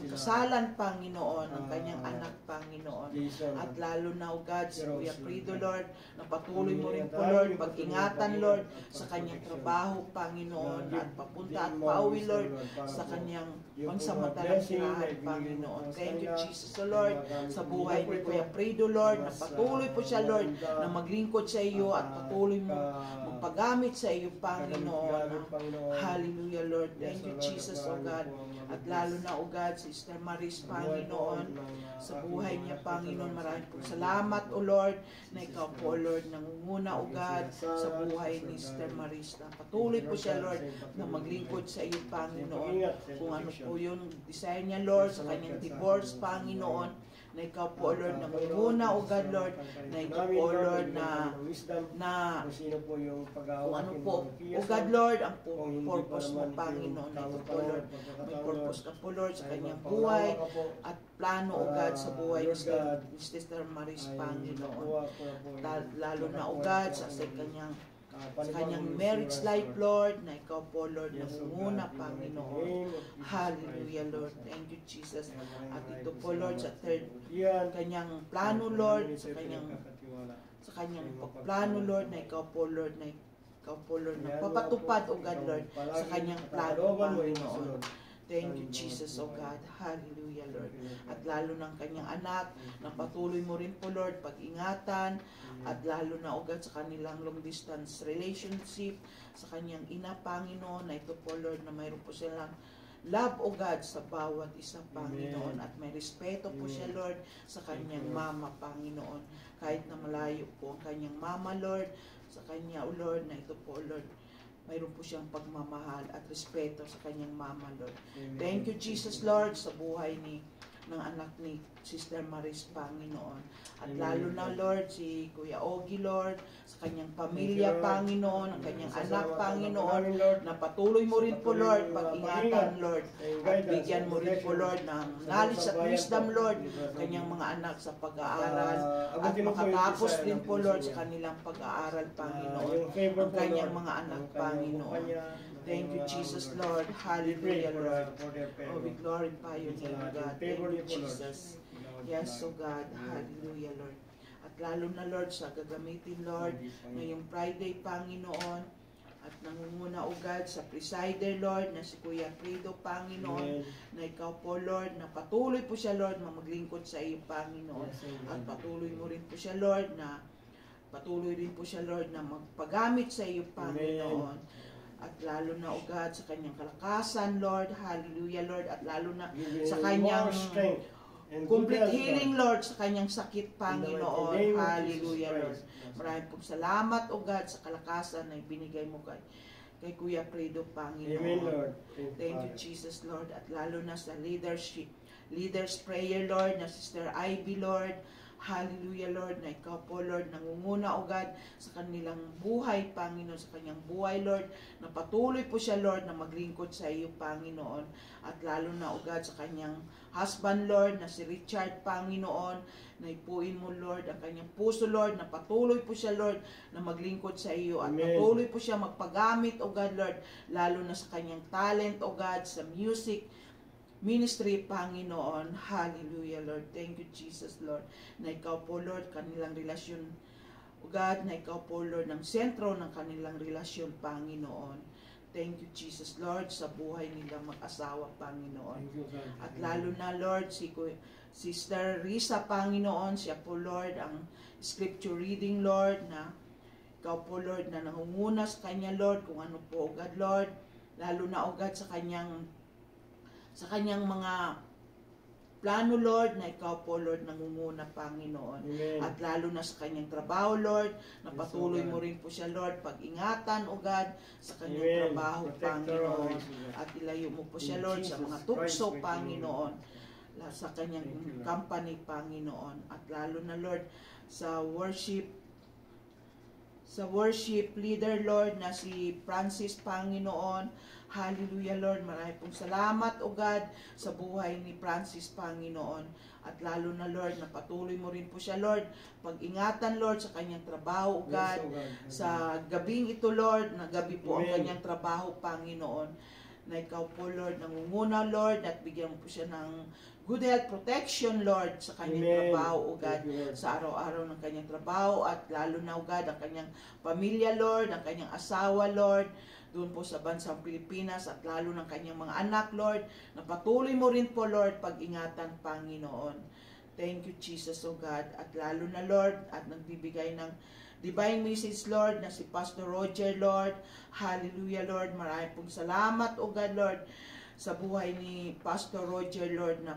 kasalan, Panginoon, ang kanyang anak, Panginoon, at lalo na, O God, si Kuya Fredo, Lord, na patuloy mo rin po, Lord, pag-ingatan, Lord, sa kanyang trabaho, Panginoon, at papunta at pauwi, Lord, sa kanyang pangsamantalang tirahan, Panginoon. Thank you, Jesus, O Lord, sa buhay ni Kuya Fredo, Lord, na patuloy po siya, Lord, na maglingkod sa iyo at patuloy mo magpagamit sa iyo, Panginoon. Hallelujah, Lord. Thank you, Jesus, O God. At lalo na, O God, Sister Maris, Panginoon, sa buhay niya, Panginoon, maraming po salamat, O Lord, na ikaw po, Lord, nangunguna, O God, sa buhay ni Sister Maris, na patuloy po siya, Lord, na maglingkod sa iyo, Panginoon, kung ano po yung desire niya, Lord, sa kanyang divorce, Panginoon, na ikaw po, Lord, na muna, O God, Lord, na ikaw po, Lord, na kung ano po, O God, Lord, ang purpose mo, Panginoon, na ito po, Lord, may purpose ka po, Lord, sa kanyang buhay, at plano, O God, sa buhay ni Sister Maris, Panginoon, lalo na, O God, sa kanyang marriage life, Lord, na ikaw po, Lord, nangunguna, Panginoon. Hallelujah, Lord. Thank you, Jesus. At ito po, Lord, sa kanyang plano, Lord, sa kanyang plano, Lord, na ikaw po, Lord, na papatupad, O God, Lord, sa kanyang plano, Panginoon. Thank you, Jesus, O God. Hallelujah, Lord. At lalo ng kanyang anak, na patuloy mo rin po, Lord, pag-ingatan, at lalo na, O God, sa kanilang long distance relationship, sa kanyang ina, Panginoon, na ito po, Lord, na mayroon po silang love, O God, sa bawat isa, Panginoon, at may respeto po siya, Lord, sa kanyang mama, Panginoon, kahit na malayo po ang kanyang mama, Lord, sa kanya, O Lord, na ito po, Lord, mayroon po siyang pagmamahal at respeto sa kanyang mama, Lord. Thank you, Jesus, Lord, sa buhay ng anak ni Sister Maris, Panginoon. At Amen. lalo na, Lord, si Kuya Ogie, Lord, sa kanyang pamilya, Lord. Panginoon, ang kanyang anak, Salamat Panginoon, namin, Lord. na patuloy mo rin po, Lord, Patuloy, pag-ingatan, Lord, sa iyong at guidance, bigyan mo rin po, protection. Lord, ng Sa knowledge at bayan wisdom, po. Lord, Lord. kanyang mga anak sa pag-aaral, at abutin mo po yung makatapos desire din ng po, puso Lord, niya. sa kanilang pag-aaral, Panginoon, Yung favor ang po, kanyang Lord. mga anak, Ang kanyang Panginoon. kumpanya, Thank you, ang mga Jesus, Lord. Lord. We pray Hallelujah, for, Lord. for their Oh, we favor. glorify your Sa name, lahat. God. Yung favor Thank you, niyo po, Lord. Jesus. Lord, Yes, Lord. so God. Hallelujah, Lord. At lalo na, Lord, sa gagamitin, Lord, ngayong Friday, Panginoon, at nangunguna ugad sa presider, Lord, na si Kuya Fredo, Panginoon, Amen. na ikaw po, Lord, na patuloy po siya, Lord, na maglingkod sa iyo, Panginoon. Yes, Amen. At patuloy mo rin po siya, Lord, na patuloy rin po siya, Lord, na magpagamit sa iyo, Panginoon. At lalo na ugad sa kanyang kalakasan, Lord. Hallelujah, Lord. At lalo na Give sa him kanyang more strength and complete good health, healing, Lord. Lord, sa kanyang sakit, In the Panginoon. mighty name of Hallelujah, Jesus Lord. Christ. Maraming pong salamat, O God, sa kalakasan na ibinigay mo kay Kuya Fredo, Panginoon. Amen, Lord. Thank you, Father. Jesus, Lord. At lalo na sa leaders prayer, Lord, na Sister Ivy, Lord. Hallelujah, Lord, na ikaw po, Lord, nangunguna, O God, sa kanilang buhay, Panginoon, sa kanyang buhay, Lord, na patuloy po siya, Lord, na maglingkod sa iyo, Panginoon. At lalo na, O God, sa kanyang husband, Lord, na si Richard, Panginoon, na ipuin mo, Lord, ang kanyang puso, Lord, na patuloy po siya, Lord, na maglingkod sa iyo. At Amen. patuloy po siya magpagamit, O God, Lord, lalo na sa kanyang talent, O God, sa music, ministry, Panginoon. Hallelujah, Lord. Thank you, Jesus, Lord. Na ikaw po, Lord, kanilang relasyon, O God, na ikaw po, Lord, ng sentro ng kanilang relasyon, Panginoon. Thank you, Jesus, Lord, sa buhay nila mag-asawa, Panginoon. Thank you, God. At lalo na, Lord, si Sister Risa, Panginoon, siya po, Lord, ang scripture reading, Lord, na ikaw po, Lord, na nangunguna sa kanya, Lord, kung ano po, O God, Lord, lalo na, O God, sa kanyang mga plano, Lord, na ikaw po, Lord, nangunguna, Panginoon. Amen. At lalo na sa kanyang trabaho, Lord, na Yes, patuloy O God. mo rin po siya, Lord, pag-ingatan, O God, sa kanyang Amen. trabaho, Protect her Panginoon. always, O God. At ilayo mo po siya, In Lord, sa Jesus mga Christ, tukso, we pray. Panginoon, sa kanyang Thank you, Lord. company, Panginoon. At lalo na, Lord, sa worship leader, Lord, na si Francis, Panginoon. Hallelujah, Lord. Marami pong salamat, O God, sa buhay ni Francis, Panginoon. At lalo na, Lord, na patuloy mo rin po siya, Lord, pag-ingatan, Lord, sa kanyang trabaho, O God. Yes, O God. Sa gabing ito, Lord, na gabi po ang Amen. kanyang trabaho, Panginoon. Na ikaw po, Lord, nangunguna, Lord, at bigyan mo po siya ng good health protection, Lord, sa kanyang Amen. trabaho, O God, Thank you, Lord. sa araw-araw ng kanyang trabaho, at lalo na, O God, ang kanyang pamilya, Lord, ang kanyang asawa, Lord, doon po sa bansang Pilipinas, at lalo ng kanyang mga anak, Lord, na patuloy mo rin po, Lord, pag-ingatan, Panginoon. Thank you, Jesus, O God. At lalo na, Lord, at nagbibigay ng divine message, Lord, na si Pastor Roger, Lord. Hallelujah, Lord. Marami pong salamat, O God, Lord, sa buhay ni Pastor Roger, Lord, na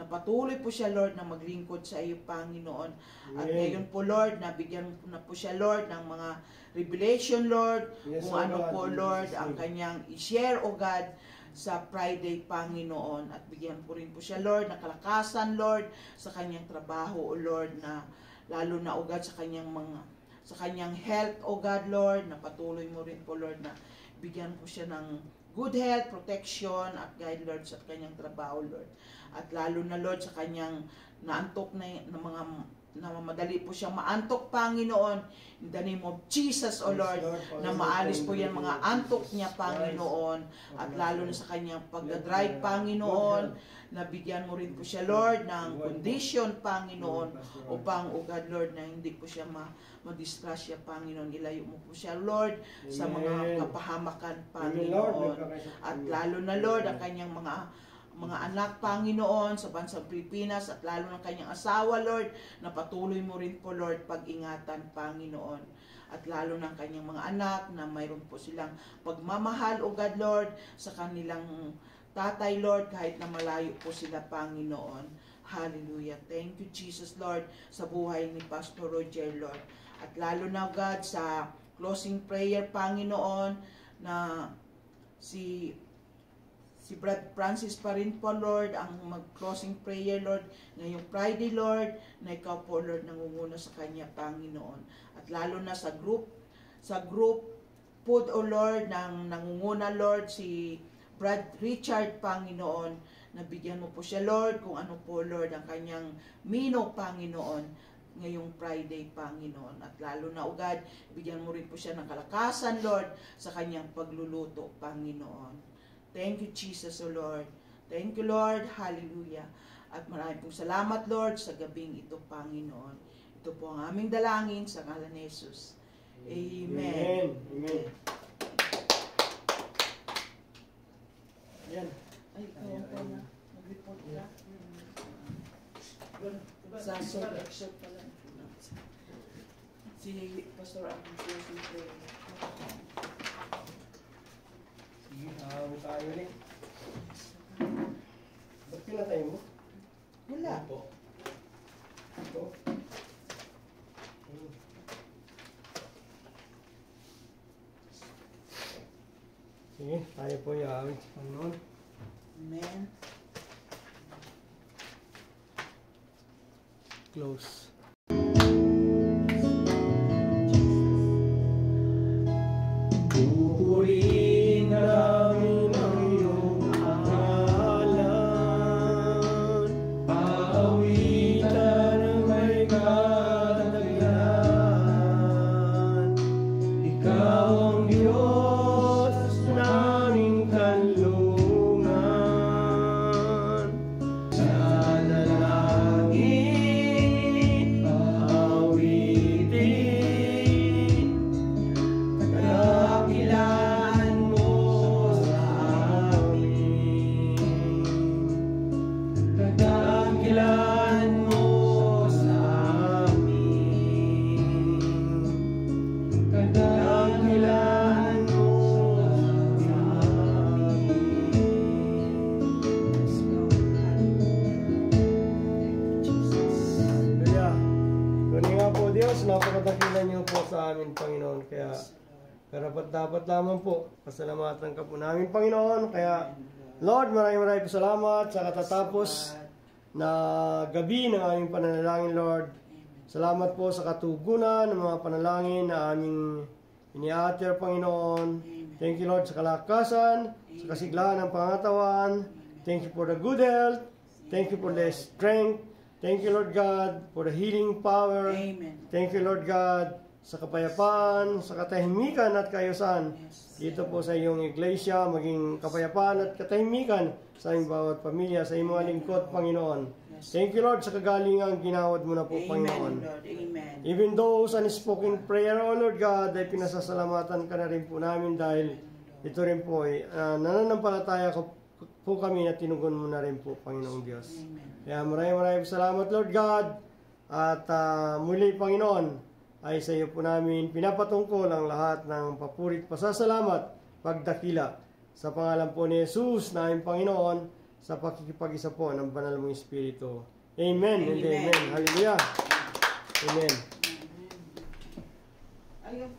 patuloy po siya, Lord, na maglingkod sa iyo, Panginoon. At Amen. ngayon po, Lord, nabigyan na po siya, Lord, ng mga revelation, Lord, Yes, kung O ano God. po, In Lord, Jesus' ang name. kanyang i-share, O God, sa Friday, Panginoon. At bigyan po rin po siya, Lord, na kalakasan, Lord, sa kanyang trabaho, O Lord, na lalo na, O God, sa kanyang health, O God, Lord, na patuloy mo rin po, Lord, na bigyan po siya ng good health, protection, at guide, Lord, sa kanyang trabaho, Lord. At lalo na, Lord, sa kanyang naantok na madali po siyang maantok, Panginoon, in the name of Jesus, O Yes, Lord, Lord, na maalis po yan mga antok niya, Panginoon, at lalo na sa kanyang pagdadrive, Panginoon, nabigyan mo rin po siya, Lord, ng condition, Panginoon, upang, O God, Lord, na hindi po siya ma-disgrasya, Panginoon, ilayo mo po siya, Lord, sa mga Amen. kapahamakan, Amen, Lord. Panginoon. At lalo na, Lord, ang kanyang mga anak, Panginoon, sa bansang Pilipinas, at lalo ng kanyang asawa, Lord, na patuloy mo rin po, Lord, pag-ingatan, Panginoon. At lalo ng kanyang mga anak, na mayroon po silang pagmamahal, O God, Lord, sa kanilang tatay, Lord, kahit na malayo po sila, Panginoon. Hallelujah. Thank you, Jesus, Lord, sa buhay ni Pastor Roger, Lord. At lalo na, God, sa closing prayer, Panginoon, na si Si Brad Francis pa rin po, Lord, ang mag-closing prayer, Lord, ngayong Friday, Lord, na ikaw po, Lord, nangunguna sa kanya, Panginoon. At lalo na sa group food, O Lord, ng nangunguna, Lord, si Brad Richard, Panginoon, nabigyan mo po siya, Lord, kung ano po, Lord, ang kanyang mino, Panginoon, ngayong Friday, Panginoon. At lalo na, O God, bigyan mo rin po siya ng kalakasan, Lord, sa kanyang pagluluto, Panginoon. Thank you, Jesus, O Lord. Thank you, Lord. Hallelujah. At maraming pong salamat, Lord, sa gabing ito, Panginoon. Ito po ang aming dalangin sa ngalan ni Jesus. Amen. Amen. Ayan. Ay, ikaw po na. Mag-report ka. Sa excerpt pala. Si Pastor Abing closing prayer. Sige, tayo ulit. Ba't pinatay mo? Wala. Ito. Sige, tayo po iawit sa Panginoon. Amen. Close. Pupurihin namin ang iyong pangalan, paawitan ang may katagalan. Ikaw ang Diyos naming kanlungan. Sa dalangin awitin, kadakilaan mo sa amin. Kadakilaan mo sa amin. Kadakilaan mo sa amin. Kaya, kunin nga po Diyos, napakadakilan niyo po sa amin, Panginoon. Kaya, karapat-dapat lamang po, pasalamatan ka po namin, Panginoon. Kaya, Lord, maraming po salamat sa katatapos na gabi ng aming pananalangin, Lord. Salamat po sa katugunan ng mga panalangin na aming iniater, Panginoon. Thank you, Lord, sa kalakasan, sa kasiglahan ng pangatawan. Thank you for the good health. Thank you for the strength. Thank you, Lord God, for the healing power. Amen. Thank you, Lord God, sa kapayapaan, sa katahimikan at kaayusan. Dito po sa iyong iglesia, maging kapayapaan at katahimikan sa aming bawat pamilya, sa iyong mga lingkod, Panginoon. Thank you, Lord, sa kagalingang ginawad mo na po, Panginoon. Amen, Lord. Amen. Even those unspoken prayer, O Lord God, ay pinasasalamatan ka na rin po namin dahil ito rin po ay nananampalataya po kami na tinugon mo na rin po, Panginoong Diyos. Amen. Kaya maraming salamat, Lord God. At muli, Panginoon, ay sa iyo po namin pinapatungkol ang lahat ng papurit, pasasalamat, pagdakila. Sa pangalan po ni Jesus na aming Panginoon, sa pakikipag-isa po ng banal mong Espiritu. Amen and Amen. amen. Hallelujah. Amen. Ayaw.